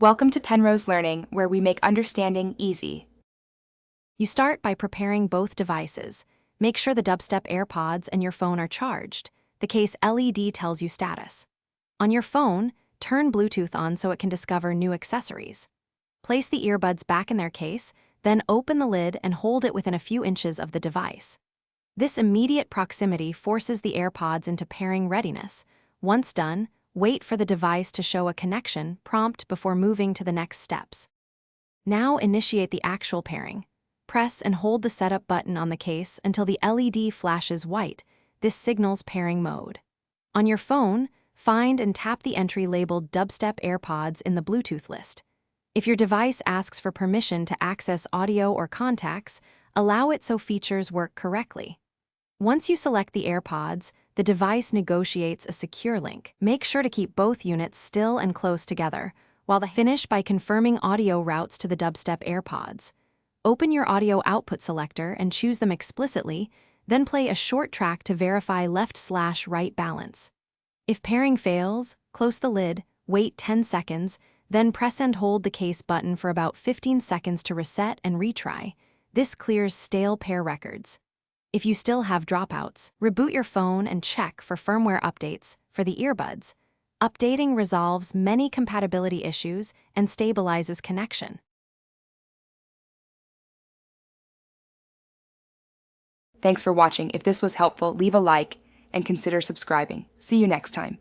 Welcome to Penrose Learning, where we make understanding easy. You start by preparing both devices. Make sure the Dubstep Airpods and your phone are charged. The case LED tells you status. On your phone, turn Bluetooth on so it can discover new accessories. Place the earbuds back in their case, then open the lid and hold it within a few inches of the device. This immediate proximity forces the AirPods into pairing readiness. Once done, wait for the device to show a connection prompt before moving to the next steps. Now initiate the actual pairing. Press and hold the setup button on the case until the LED flashes white. This signals pairing mode. On your phone, find and tap the entry labeled Dubstep Airpods in the Bluetooth list. If your device asks for permission to access audio or contacts, allow it so features work correctly. Once you select the AirPods, the device negotiates a secure link. Make sure to keep both units still and close together, while finish by confirming audio routes to the Dubstep Airpods. Open your audio output selector and choose them explicitly, then play a short track to verify left/right balance. If pairing fails, close the lid, wait 10 seconds, then press and hold the case button for about 15 seconds to reset and retry. This clears stale pair records. If you still have dropouts, reboot your phone and check for firmware updates for the earbuds. Updating resolves many compatibility issues and stabilizes connection. Thanks for watching. If this was helpful, leave a like and consider subscribing. See you next time.